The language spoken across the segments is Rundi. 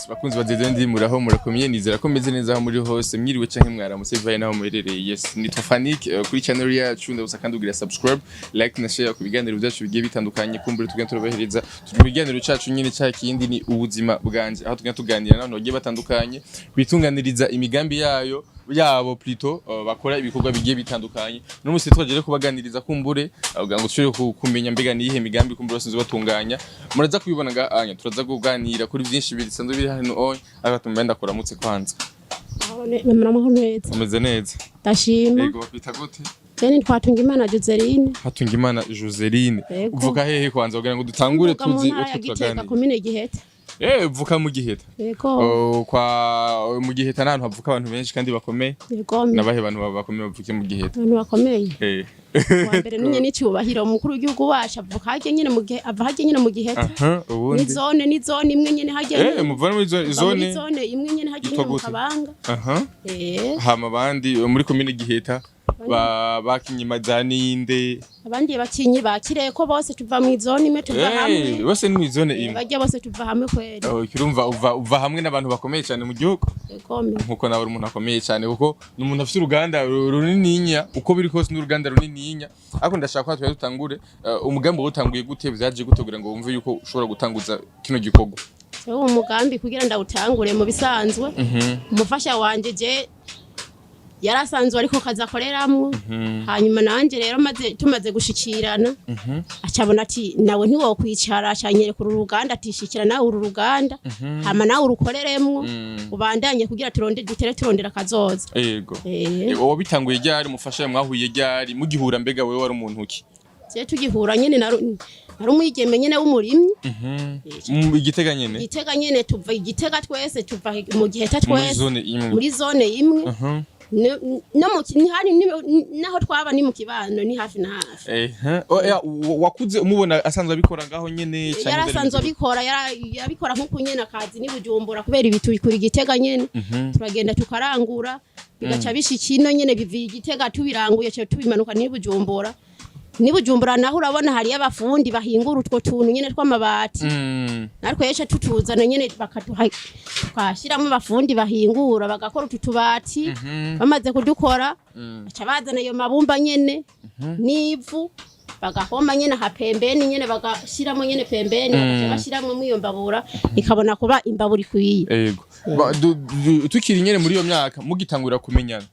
Bakunzi badedendi muraho murakomeye nizera ko meze neza aho muri hose mwiriwe canke mwaramutse bivaye naho muherereye. Yes, nitwa Fanik kuri channel yacu ndabusa kandi ugira subscribe, like na share ku biganiro byacu bigiye bitandukanye kumbure tugenda turabahereza turi mu biganiro cacu nyine ca kindi ni ubuzima bwanje aho tugenda tuganira n'abantu bagiye batandukanye bitunganiriza imigambi yabo plutôt bakora ibikorwa bigiye bitandukanye. No musi twaje kubaganiriza kumbure ugira ngo tushobore kumenya mbega nihe migambi kumbure basinze batunganya muraza kubibona ganya turaza kuganira kuri byinshi bisanzwe biri hano on agatumba ndakuramutse kwanza. Namuraho neza. Umeze neza. Ndashima. Yego bapita gute? Jeni Twatungimana Joseline. Hatungimana Joseline. Uvuka hehe kwanza kugira ngo dutangure tuzi uko turaganira. Komine Giheta. Uvuka mu Giheta. Yego. Kwa mu Giheta nahantu havuka abantu benshi kandi bakomeye. Yego. Nabahe abantu bakomeye bavuke mu Giheta. Abantu bakomeye. Wa mbere ninye n'icubahiro mukuru w'igihugu wacu avuka haje nyine mu gihe ava haje nyine mu Giheta. Ubundi. Ni zone imwe nyine haje. Muvana muri zone. Zone imwe nyine haje nyine mu Kabanga. Hama bandi muri komine Giheta bakinyima zaninde abandi bakinyi bakireko bose tuva mu zone imwe tuva hamwe bose ni mu zone imwe bajya bose tuva hamwe kweri kirumva uva hamwe n'abantu bakomeye cyane mu gihugu nkuko nawe umuntu akomeye cyane kuko n'umuntu afite uruganda runininya uko biri kose n'uruganda runininya ariko ndashaka ko dutangure umugambi utanguye gute byaje gutegura ngo wumve yuko ushobora gutanguza kino gikorwa umugambi kugira ndawutangure mu bisanzwe umufasha wanje je yarasanzwe ariko kaza koreramwe hanyuma nanje rero tumaze gushikirana acabona ati nawe ntiwo kwicara cyanyere ku ruganda atishikira nawe uru ruganda hama nawe urukoreremwe ubandanye kugira turondera kazoza. Yego wowe bitanguye ryari mufasha mwahuye ryari mugihura mbega wewe wari umuntu ki je tugihura nyene nari umwigeme nyene w'umurimyi Igitega nyene tuva Igitega twese tuva mu Giheta twese muri zone imwe no hari naho twaba ni mu kibano ni hafi na hafi wakuze umubona asanzwe abikora ngaho nyene cyane yarasanzwe abikora yabikora nkuko nyene akazi ni Bujumbura kubera ibitu bikuri Igitega nyene turagenda tukarangura bigaca bishikino nyene bivi Igitega tubiranguye cyo tubimanuka ni Bujumbura naho urabona hari abafundi bahingura utwo tuntu nyene tw'amabati nariko yesha tutuzana nyene bakashiramo abafundi bahingura bagakora ututubati bamaze kudukora aca bazana iyo mabumba nyene n'ivu bagahoma nyene hapembeni nyene bagashiramo nyene pembeni bagashiramo mwiyo mbabura ikabona kuba imbabura ikwiye. Yego tukiri nyene muri iyo myaka mugitangura kumenyana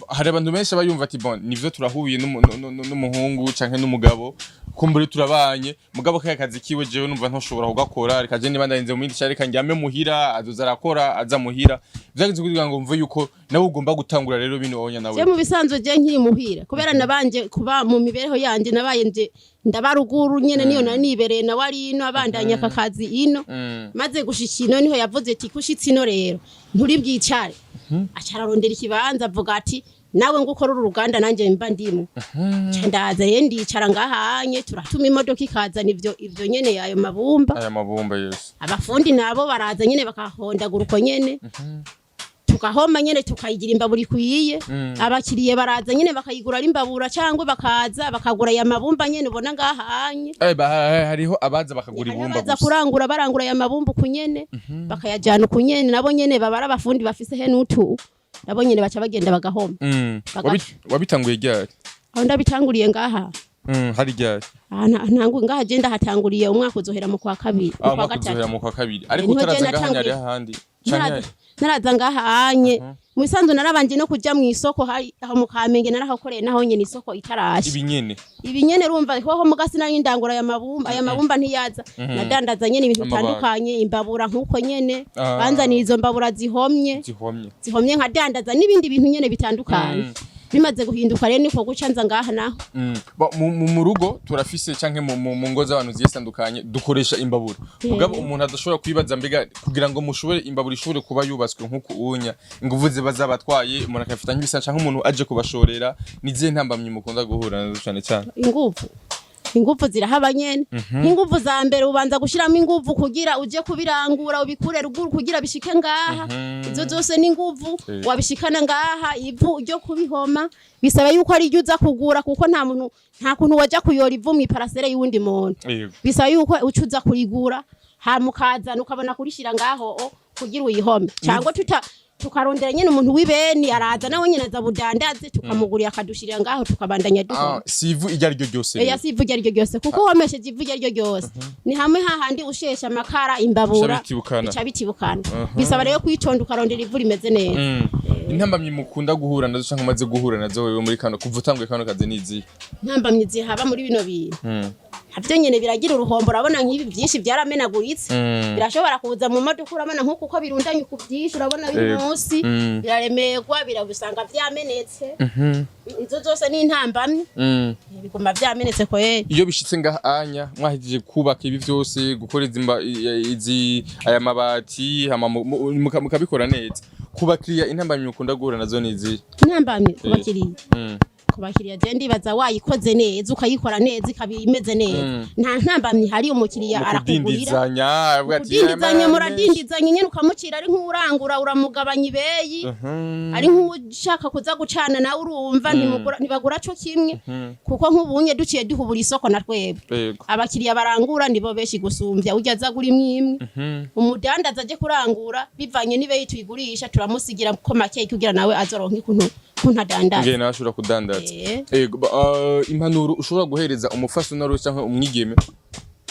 hari abantu benshi bayumva ati bon nivyo turahuye n'umuhungu canke n'umugabo kumbure turabanye mugabo kaya kazi kiwe jewe numva ntoshobora kugakora rikaje niba ndarinze mu mindi cyari kanjyame muhira azoza arakora aza muhira byagize kugira ngo mvuye yuko nawe ugomba gutangura rero bino onya nawe je mu bisanzwe je nkiri muhira kubera nabanje kuba mu mibereho yanje nabaye nje ndabaruguru nyene niyo nanibereye na wari ino abandanya akakazi ino maze gushikino niho yavuze ati kushitsi ino rero nturi bwicare acararondera ikibanza avuga ati nawe ngukora uruganda nanje mba ndimo ndaza rero ndicara ngahanye turatuma imodoka ikazana ivyo nyene yayo mabumba yes abafundi nabo baraza nyene bakahondagura uko nyene tukahoma nyene tukayigira imbabura ikwiye abakiriye baraza nyene bakayigura ari imbabura cyangwa bakaza bakagura ya mabumba nyene ubona ngahanye hariho abaza bakagura ibumba gusa kurangura barangura ya mabumba kunyene bakayajana kunyene nabo nyene babara abafundi bafise he n'utu nabo nyene baca bagenda bagahoma. Wabitanguye ryari? Aho ndabitanguriye ngaha hari ryari? Ntangu ngaha je ndahatanguriye umwaka uzohera mu kwa kabiri mu kwa kabiri ariko utaraza ngaha nyari handi naraza ngahanye mu bisanzwe narabanje no kuja mu isoko aho mu Kamenge narahakoreye naho nyene isoko itarashe ibinyene rumva hoho mugasi nari ndangura aya mabumba ntiyaza nadandaza nyene ibintu bitandukanye imbabura nkuko nyene banzanira izo mbabura zihomye nkadandaza n'ibindi bintu nyene bitandukanye bimaze guhinduka rero niko gucanza ngaha naho mu rugo turafise canke mu ngo z'abantu ziyesandukanye dukoresha imbabura mugabo umuntu adashobora kwibaza mbega kugira ngo mushobore imbabura ishobore kuba yubatswe nkuko unya inguvu zibazabatwaye umuntu akafitanye ibisa canke umuntu aje kubashorera nizihe ntambamye mukunda guhura nazo cyane cyane inguvu zirahaba nyene inguvu za mbere ubanza gushiramo inguvu kugira uje kubirangura ubikure ruguru kugira bishike ngaha izo zose ni inguvu wabishikana ngaha ivu uje kubihoma bisaba yuko ari uza kugura kuko nta kuntu waja kuyora ivu mu parasere y'undi muntu bisaba yuko ucuza kurigura hamukazana ukabona kurishira ngaho kugira uyihome cyangwa tukarondera nyene umuntu w'ibeni araza nawe nyene aza budandaze tukamugurira akadushirira ngaho tukabandanya duhoma sivu ijya ryo ryose sivu ijya ryo ryose kuko homesheje ivu ijya ryo ryose ni hamwe hahandi ushesha amakara imbabura bitibukana bisaba rero kwitonda ukarondera ivu rimeze neza intambamyi mukunda guhura nazo canke umaze guhura nazo wewe muri kano kuva utanguye kano kazi nizi intambamyi zihaba muri bino bintu havyo nyene biragira uruhombo urabona nk'ibi byinshi byaramenaguritse birashobora kuza mu modoka urabona nkuko uko birundanye ku byinshi urabona binusi biraremerwa birabusanga vyamenetse izo zose ni intambamyi biguma vyamenetse ko iyo bishitse ngahanya mwahije kubaka ibi vyose gukora izi aya mabati mukabikora neza kubakiriya intambamyi mukunda guhura nazo nizi intambamyi kubakiriya je ndibaza wayikoze neza ukayikora neza ikabimeze neza nta ntambamyi hari umukiriya arakugurira kudindizanya muradindizanya nyene ukamucira ari nk'urangura uramugabanya ibeyi ari nk'ushaka kuza gucana nawe urumva ntibagura cyo kimwe kuko nk'ubunye duciye duhubura isoko na twebwe abakiriya barangura nibo beshi gusumvya urya aza guri mwimwe umudandaza aje kurangura bivanye n'ibeyi tuyigurisha turamusigira ko make kugira nawe azoronka ikuntu kuntadandaza ngene ashobora kudandaza impanuro ushobora guhereza umufasha unaro cyangwa umwigeme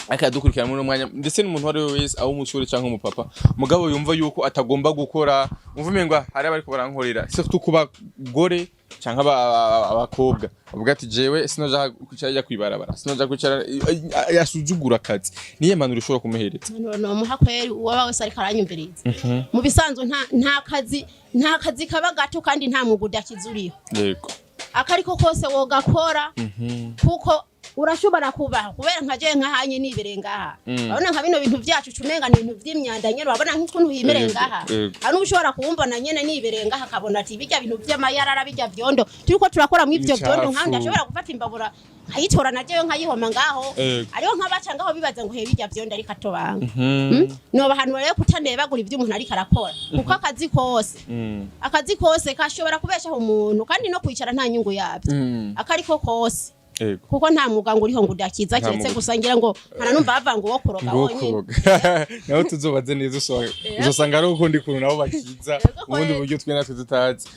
akadukurikira muri umwanya ndetse n'umuntu wari wese aho umusore cyangwa umupapa mugabo yumva yuko atagomba gukora umvumengwa hari abari kubarankorera surtout kuba gore cyangwa abakobwa avuga ati jewe sinoja kwicara kwibarabara sinoja kwicara yasuzugura akazi niye manuro ushobora kumuhereza no muha kweri uwa wese ariko aranyumviriza mu bisanzwe nta kazi kaba gato kandi nta muguda kizuriho yego akariko kose wogakora kuko urashobora kubaho kubera nkaje nkahanye niberengaha abona nka bino bintu byacu cumenga ni ibintu vy'imyanda nyene babona nk'ukuntu yimerengaha hano ushobora kumbona nyene niberengaha akabona ati bijya bintu by'amayarara bijya vyondo turiko turakora mu ivyo vyondo nkandi ashobora gufata imbabura nkayitora najeyo nkayihoma ngaho ariho nkabaca ngaho bibaza ngo he bijya vyondo ariko atobanga no bahanwa rero kutanebagura ivyo umuntu ariko arakora kuko akazi kose kashobora kubeshaho umuntu kandi no kwicara nta nyungu yabyo akariko kose kuko nta mwuga ngo uriho ngo udakiza kiretse gusangira ngo ntanumva bavanga uwo kuroga wonyine naho tuzobaze neza uzosanga ari ukundi kuntu nabo bakiza ubundi buryo twe natwe tutazi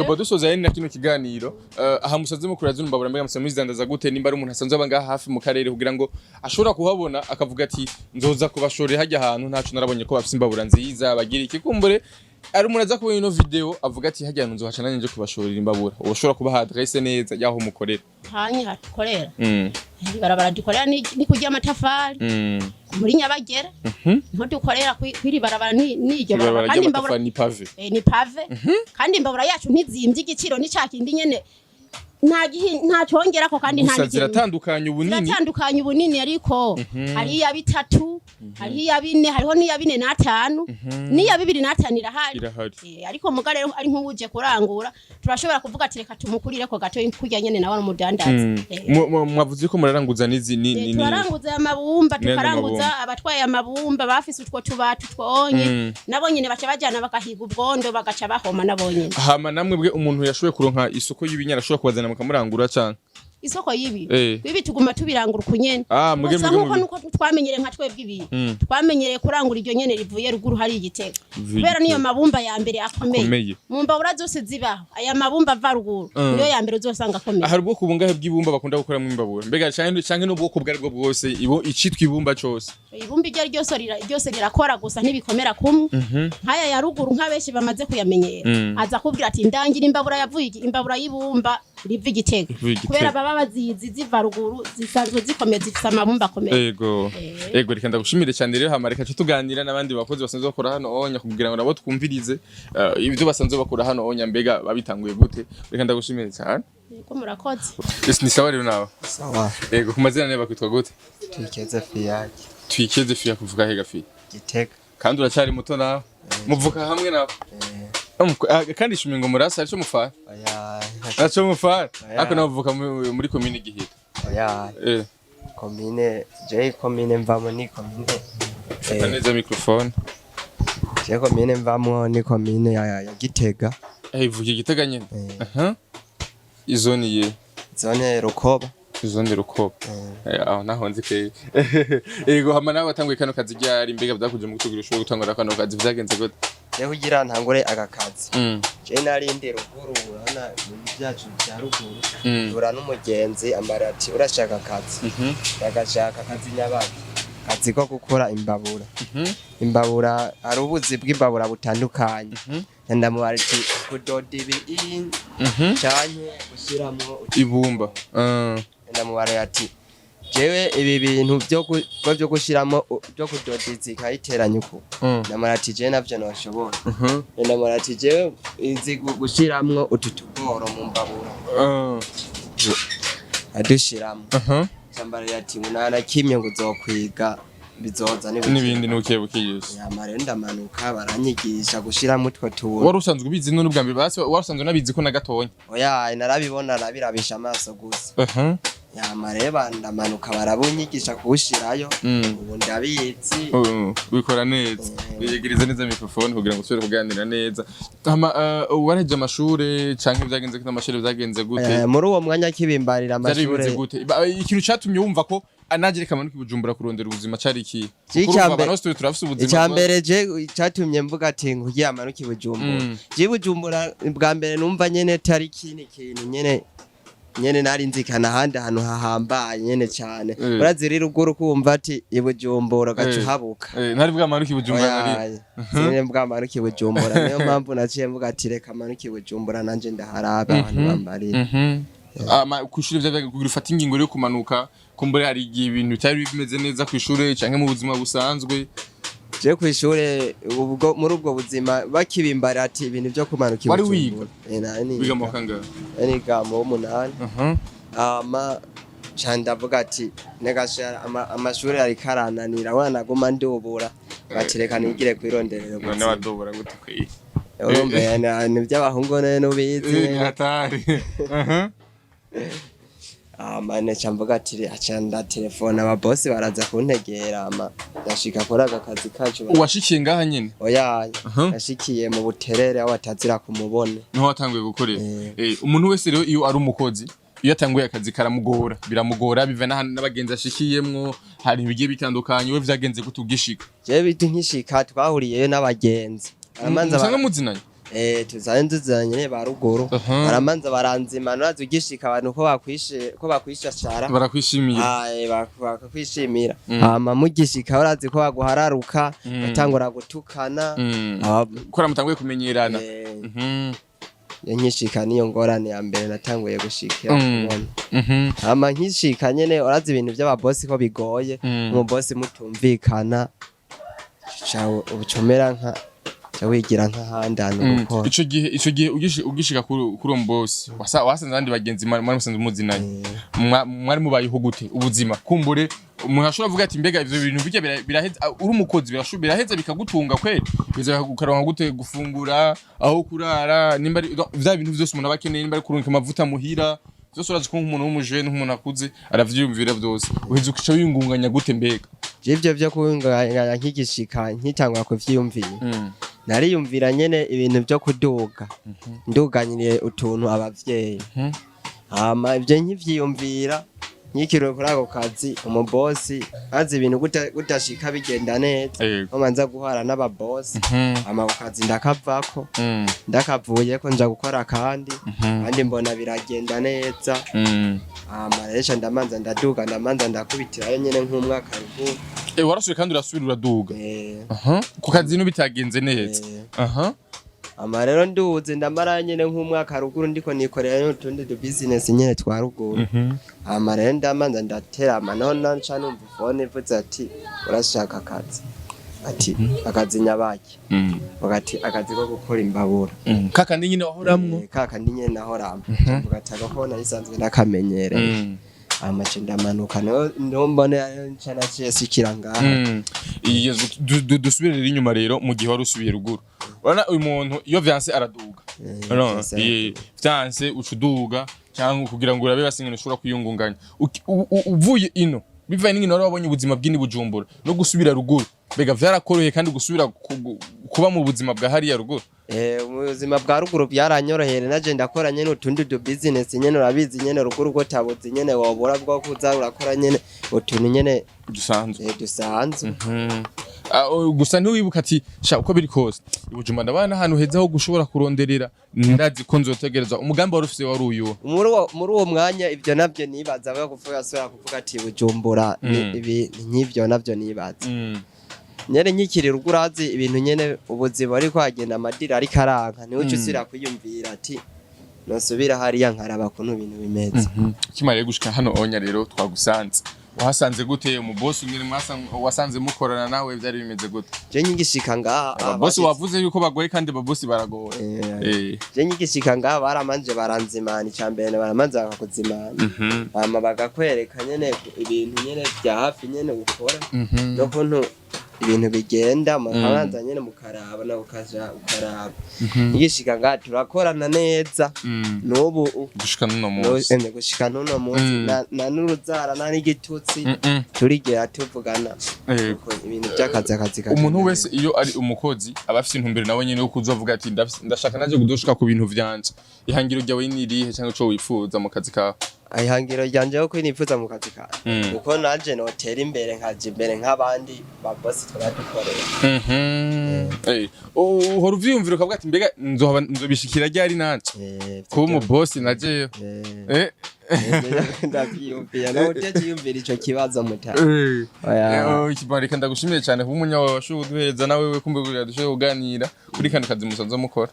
bo dusoza yari na kino kiganiro aha musaze mukuru yazi mbabura mbega musaze muzidandaza gute nimba ari umuntu asanzwe abanga hafi mu karere kugira ngo ashobora kuhabona akavuga ati nzoza kubashorera hajya ahantu ntacu narabonye ko bafite imbabura nziza bagira ikikumbure ari umuntu aza kubona ino video avuga ati hajya nzo hacana nje kubashorera imbabura ushobora kubaha adresse neza yaho mukorera hanyi hatukorera barabara dukorera ni kujya amatafari muri Nyabagera nko dukorera kwiri barabara nijye barabara kandi imbabura ni pave kandi imbabura yacu ntizimbye igiciro ni cakindi nyene nta cyongera ko kandi nta ziratandukanye ubunini ariko hari ya bitatu hari ya bine hariho niya bine na 5 niya 2 na 5 irahari ariko mugare ari nk'ubuje kurangura turashobora kuvuga ati reka tumukurire ko gato kujya nyene nawe umudandaza mwavuze ko muraranguza nizi ni turaranguza amabumba tukaranguza abatwaye amabumba bafise utwo tubatu twonye nabo nyene baca bajana bakahiga ubwondo bagaca bahoma nabo nyene hama namwe bwe umuntu yashoboye kuronka isoko y'ibinyara ashobora kubazana mukamurangura cyane isoko yibi tuguma tubirangura kunyene nuko twamenyere nka twebwe ibi twamenyereye kurangura iryo nyene rivuye ruguru hari igitego kubera niyo mabumba ya mbere akomeye mu mbabura zose zibaho aya mabumba ava ruguru niyo ya mbere uzosanga akomeye hari ubwoko bungahe bw'ibumba bakunda gukora mu imbabura mbega canke n'ubwoko bwari bwose icitwa ibumba cyose ibumba iryo ryose rirakora gusa ntibikomera kumwe nkaya ya ruguru nkabeshi bamaze kuyamenyera aza kubwira ati ndangira imbabura yavuye imbabura y'ibumba riva igitego kubera baba bazizi ziva ruguru zisanzwe zikomeye zifite amabumba akomeye yego reka ndagushimire cyane rero hamareka cyo tuganira n'abandi bakozi basanzwe bakora hano onya kugira ngo nabo twumvirize ibyo basanzwe bakora hano onya mbega babitanguye gute reka ndagushimire cyane yego murakoze ni sawa rero nawe sawa yego kumazina nawe bakwitwa gute Twikeze Fiya kuvuga he gafi Gitega kandi uracyari muto nawe muvuka hamwe nawe kandi shumi ngo murasa arico mufara naco mufara ako navuka muri commune Gihita commune mvamo ni commune neza microphone commune mvamo ni commune ya Gitega ivuye Gitega nyene izone ye zone Rukoba zone ruko aho naho nzike ego hama nawe watanguye kano kazi ryari mbega byakuje mu gutugira ushobora gutangura kano kazi vyagenze gute rero kugira ntangure agakazi je nari ndi ruguru urana mu byacu bya ruguru ura n'umugenzi ambara ati urashaka akazi bagashaka akazi nyabaki kazi ko gukora imbabura imbabura ari ubuzi bw'imbabura butandukanye ndamubara ati kudoda ibi cyanye gushiramo ibumba ndamubara ati jewe ibi bintu byo gushiramo byo kudoda zikayiteranya uko ndamubara ati je navyo noshobora ndamubara ati jewe izi gushiramo ututugoro mu mbabura adushiramo cyambara ati munana kimye ngo uzokwiga bizoza n'ibindi nukebukiye yamare ndamanuka baranyigisha gushiramo utwo tuntu wari usanzwe ubizi none ubwa mbere basi wari usanzwe nabizi ko nagatonya oya narabibona nabirabisha amaso gusa yamare bandamanuka barabunyigisha kuwushirayo ubu ndabizi bikora neza biyegereza neza mikrofone kugira ngo usubire kuganira neza waraje amashure canke byagenze ko amashure byagenze gute muri uwo mwanya kibimbarira amashure ikintu cyatumye wumva ko anagire kamano kibujumbura kurondera ubuzima cari iki icyambere je cyatumye mvuga ati ngugiye amano kibujumbura je bujumbura bwa mbere numva nyene tari kintu nyene nari nzikana handi ahantu hahambaye nyene cyane urazira ruguru kumva ati ibujumbura gacu habuka ntari bwa amano kibujumbura nari nyene bwa amano kibujumbura niyo mpamvu naciye mvuga ati reka amano kibujumbura nanje ndaharaba abantu bambarira kwishuri byavuga kugira ufata ingingo yo kumanuka kumbure hari ibintu cyari bimeze neza kwishuri canke mu buzima busanzwe je kwishuri ubwo muri ubwo buzima bakibimbara ati ibintu byo kumanuka wari wiga mu kanga ni gamo 8 chandavuga ati negashara amashuri ari karananira wana goma ndubura batireka nigire kwironderero none wadubura gute kwi urumbe ni by'abahungu none ubizi hatari mane chamvuga ati acanda telefone aba boss baraza kuntegera ndashika kora akazi kacu washikiye ngaha nyene oya yashikiye mu buterere aho atazira kumubone niho watanguye gukorera umuntu wese rero iyo ari umukozi iyo atanguye akazi karamugora biramugora biva n'abagenzi ashikiyemwo hari ibigiye bitandukanye we vyagenze gutugishika je biti nkishika twahuriyeyo n'abagenzi aramanza usanga muzinanye tuzanye ba ruguru baramanza baranzima nazo ugishika abantu ko bakwishashara barakwishimira bakakwishimira hama mugishika urazi ko baguhararuka batangura gutukana kora mutanguye kumenyerana nkishika niyo ngorane ya mbere natanguye gushikira kubona hama nkishika nyene urazi ibintu by'ababosi ko bigoye mu bosi mutumvikana cawo ubucomera nka wigira nk'ahandi hantu gukora ico gihe ugishika kuri uwo boss wasanze abandi bagenzi mwari musanze umuzinanye mwari mubayeho gute ubuzima kumbure umuntu ashobora kuvuga ati mbega ivyo bintu bijya biraheza uri umukozi biraheza bikagutunga kweli biza gukaronka gute gufungura aho kurara nimba vya bintu vyose umuntu abakeneye nimba kurunka amavuta muhira vyose urazi ko nk'umuntu w'umujene nk'umuntu akuze aravyiyumvira vyose uheze ukica wingunganya gute mbega ivyo byo kunganya nk'igishika nkitangwa ku vyiyumvira nariyumvira nyene ibintu byo kuduga nduganyire utuntu abavyeyi hama ivyo nkivyiyumvira nkikiro kuri ako kazi umubosi azi ibintu gutashika bigenda neza omanza guhara n'ababosi hama kazi ndakavako ndakavuye ko nja gukora kandi mbona biragenda neza hama resha ndamanza ndaduga ndamanza ndakubitirayo nyene nk'umwaka rugo warasuye kandi urasubira uraduga ku kazi no bitagenze neza ama rero nduze ndamara nyene nk'umwaka ruguru ndiko nikorera n'utundi business nyene twa ruguru ama rero ndamanza ndatera amanona nca numva phone ivuze ati urashaka akazi ati akazi nyabaki bagati akazi ko gukora imbabura kakandi nyine wahoramwo kakandi nyene nahoramwo bagataga ko narisanzwe nakamenyereye amace ndamanuka no mbone ncana cyesukira ngaha dusubire inyuma rero mu gihe wari usubiye ruguru urana uyu muntu iyo vyanse araduga vyanse ucuduga cyangwa kugira ngo urabe basingene ushobora kuyungunganya uvuye ino bivaye n'ingene wari wabonye ubuzima bw'ini Bujumbura no gusubira ruguru bega vyarakoroheye kandi gusubira kuba mu buzima bwa hariya ruguru mu buzima bwa ruguru byaranyorohere naje ndakora nyene utundi du business nyene urabizi nyene ruguru go tabuzi nyene wobora bwo kuza urakora nyene utuntu nyene dusanzwe gusa ntiwibuka ati sha uko biri kose Ubujima ndabana ahantu heza ho gushobora kuronderera ndazi ko nzotegereza umugambi wari ufise wari uyu muri uwo mwanya ivyo navyo nibaza bwo kuvuga sura kuvuga ati Bujumbura ibi nk'ivyo navyo nibaza nyene nkikiri rugurazi ibintu nyene ubuzima ariko hagenda amadira ariko aranka niwe usira kwiyumvira ati nosubira hariya nkaraba kuntu ibintu bimeze kimariye gushika hano onya rero twagusanze wasanze gute mu boss nyine wasanze mukorana nawe byari bimeze gute je nyigishika ngaha boss wavuze yuko bagoye kandi babosi baragoye je nyigishika ngaha baramanje baranzimana cyambere baramanza bakakuzimana hama bagakwereka nyene ibintu nyene bya hafi nyene gukora no kuntu ibintu bigenda mukabanza nyene mukaraba na ukaja ukaraba nyigishika ngaha turakorana neza n'ubu gushika no munsi gushika no munsi na n'uruzara na n'igitutsi turigera tuvugana ibintu by'akazi umuntu wese iyo ari umukozi aba afite intumbero nawe nyene yo kuzovuga ati ndashaka naje kudoshika ku bintu vyanje ihangiro ryawe nirihe cyangwa cyo wifuza mu kazi kawe ihangiro ryanje ko nifuza mu kazi kawe uko naje notera imbere nkaje imbere nk'abandi babosi twadukorera uhora uvyumvira ukavuga ati mbega nzobishikira ryari nanje kuba umu boss naje ndavyiyumvira no cyiyumvira ico kibazo mutaka ikibareka ndagushimiye cyane kuba umunya washuye duhereza nawe we kumbe gurira dushoye kuganira kuri kandi kazi musanze mukora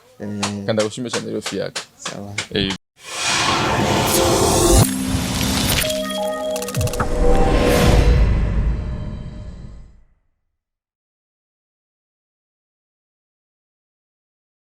kandi ndagushimiye cyane rero fiyaga sawa